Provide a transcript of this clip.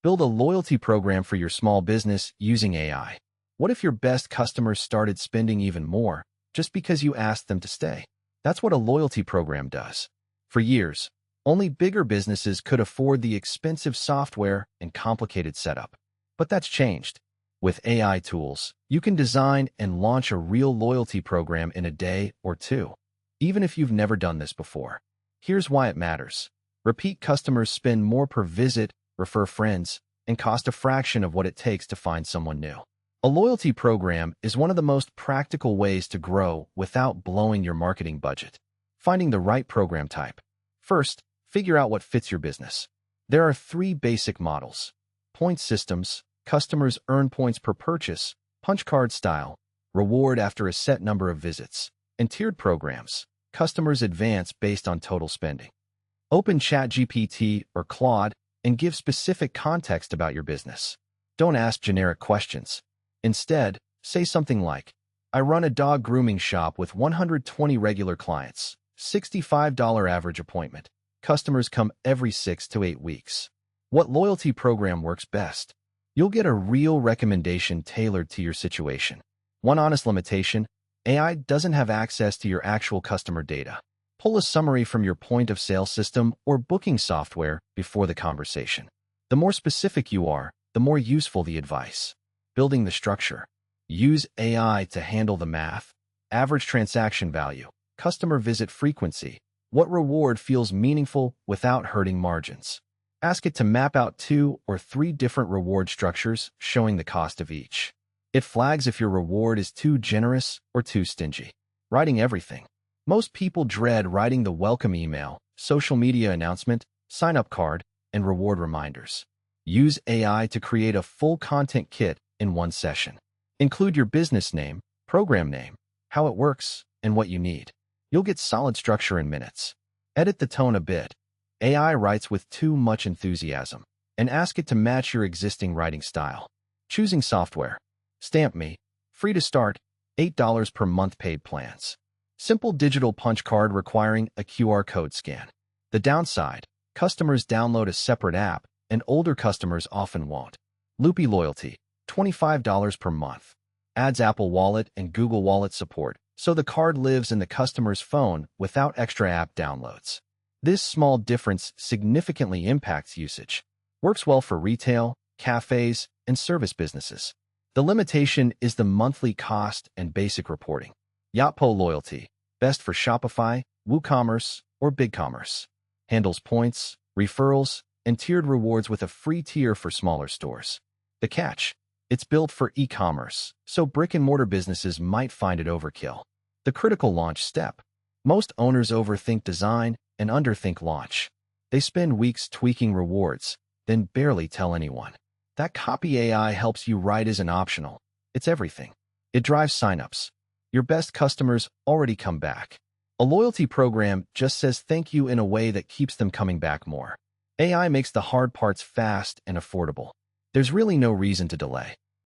Build a loyalty program for your small business using AI. What if your best customers started spending even more just because you asked them to stay? That's what a loyalty program does. For years, only bigger businesses could afford the expensive software and complicated setup. But that's changed. With AI tools, you can design and launch a real loyalty program in a day or two, even if you've never done this before. Here's why it matters. Repeat customers spend more per visit, refer friends, and cost a fraction of what it takes to find someone new. A loyalty program is one of the most practical ways to grow without blowing your marketing budget. Finding the right program type. First, figure out what fits your business. There are 3 basic models. Point systems, customers earn points per purchase, punch card style, reward after a set number of visits, and tiered programs, customers advance based on total spending. Open ChatGPT or Claude and give specific context about your business. Don't ask generic questions. Instead, say something like, I run a dog grooming shop with 120 regular clients, $65 average appointment. Customers come every 6 to 8 weeks. What loyalty program works best? You'll get a real recommendation tailored to your situation. One honest limitation, AI doesn't have access to your actual customer data. Pull a summary from your point of sale system or booking software before the conversation. The more specific you are, the more useful the advice. Building the structure. Use AI to handle the math. Average transaction value, customer visit frequency. What reward feels meaningful without hurting margins? Ask it to map out 2 or 3 different reward structures showing the cost of each. It flags if your reward is too generous or too stingy. Writing everything. Most people dread writing the welcome email, social media announcement, sign-up card, and reward reminders. Use AI to create a full content kit in one session. Include your business name, program name, how it works, and what you need. You'll get solid structure in minutes. Edit the tone a bit. AI writes with too much enthusiasm, and ask it to match your existing writing style. Choosing software. StampMe, free to start, $8 per month paid plans. Simple digital punch card requiring a QR code scan. The downside, customers download a separate app, and older customers often won't. Loopy Loyalty, $25 per month. Adds Apple Wallet and Google Wallet support, so the card lives in the customer's phone without extra app downloads. This small difference significantly impacts usage. Works well for retail, cafes, and service businesses. The limitation is the monthly cost and basic reporting. Yotpo Loyalty, best for Shopify, WooCommerce, or BigCommerce. Handles points, referrals, and tiered rewards with a free tier for smaller stores. The catch, it's built for e-commerce, so brick-and-mortar businesses might find it overkill. The critical launch step. Most owners overthink design and underthink launch. They spend weeks tweaking rewards, then barely tell anyone. That copy AI helps you write isn't optional. It's everything. It drives signups. Your best customers already come back. A loyalty program just says thank you in a way that keeps them coming back more. AI makes the hard parts fast and affordable. There's really no reason to delay.